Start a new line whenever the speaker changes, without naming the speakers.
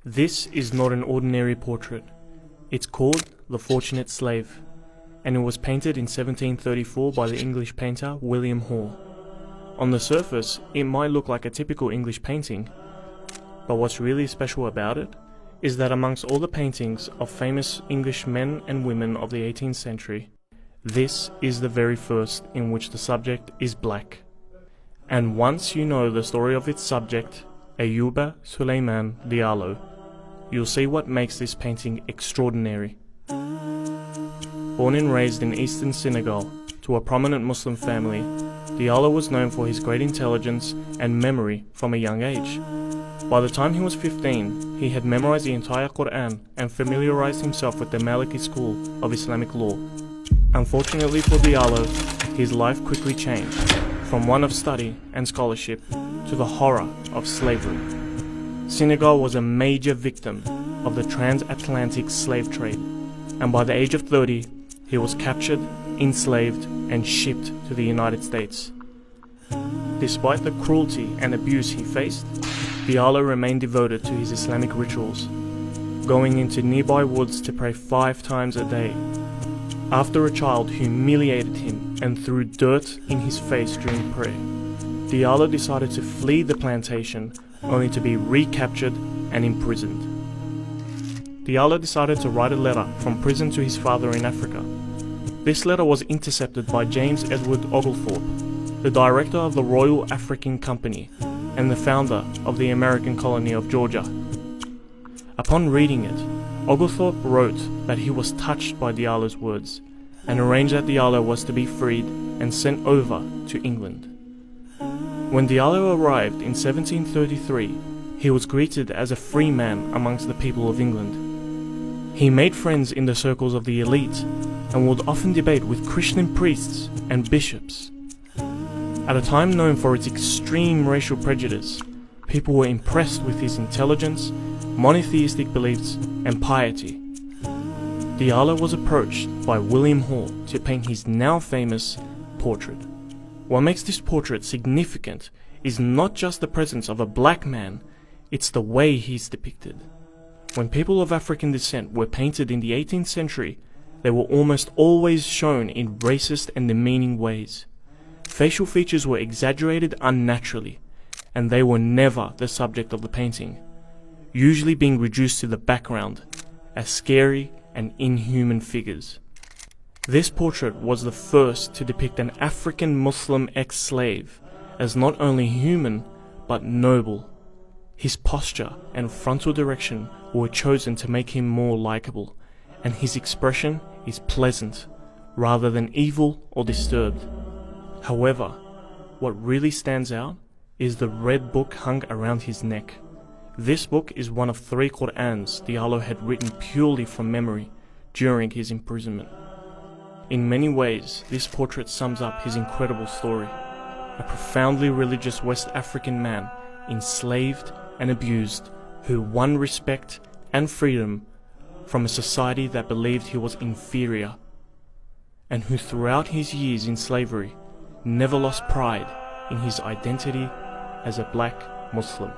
This is not an ordinary portrait. It's called The Fortunate Slave, and it was painted in 1734 by the English painter William Hall. On the surface, it might look like a typical English painting, but what's really special about it is that amongst all the paintings of famous English men and women of the 18th century, this is the very first in which the subject is black. And once you know the story of its subject, Ayuba Suleiman Diallo, you'll see what makes this painting extraordinary. Born and raised in eastern Senegal to a prominent Muslim family, Diallo was known for his great intelligence and memory from a young age. By the time he was 15, he had memorized the entire Quran and familiarized himself with the Maliki school of Islamic law. Unfortunately for Diallo, his life quickly changed, from one of study and scholarship to the horror of slavery. Senegal was a major victim of the transatlantic slave trade, and by the age of 30, he was captured, enslaved, and shipped to the United States. Despite the cruelty and abuse he faced, Diallo remained devoted to his Islamic rituals, going into nearby woods to pray 5 times a day. After a child humiliated him and threw dirt in his face during prayer, Diallo decided to flee the plantation only to be recaptured and imprisoned. Diallo decided to write a letter from prison to his father in Africa. This letter was intercepted by James Edward Oglethorpe, the director of the Royal African Company and the founder of the American colony of Georgia. Upon reading it, Oglethorpe wrote that he was touched by Diallo's words and arranged that Diallo was to be freed and sent over to England. When Diallo arrived in 1733, he was greeted as a free man amongst the people of England. He made friends in the circles of the elite and would often debate with Christian priests and bishops. At a time known for its extreme racial prejudice, people were impressed with his intelligence, monotheistic beliefs, and piety. Diallo was approached by William Hall to paint his now famous portrait. What makes this portrait significant is not just the presence of a black man, it's the way he's depicted. When people of African descent were painted in the 18th century, they were almost always shown in racist and demeaning ways. Facial features were exaggerated unnaturally, and they were never the subject of the painting, usually being reduced to the background as scary and inhuman figures. This portrait was the first to depict an African Muslim ex-slave as not only human, but noble. His posture and frontal direction were chosen to make him more likable, and his expression is pleasant, rather than evil or disturbed. However, what really stands out is the red book hung around his neck. This book is one of 3 Qur'ans Diallo had written purely from memory during his imprisonment. In many ways, this portrait sums up his incredible story. A profoundly religious West African man, enslaved and abused, who won respect and freedom from a society that believed he was inferior, and who throughout his years in slavery never lost pride in his identity as a black Muslim.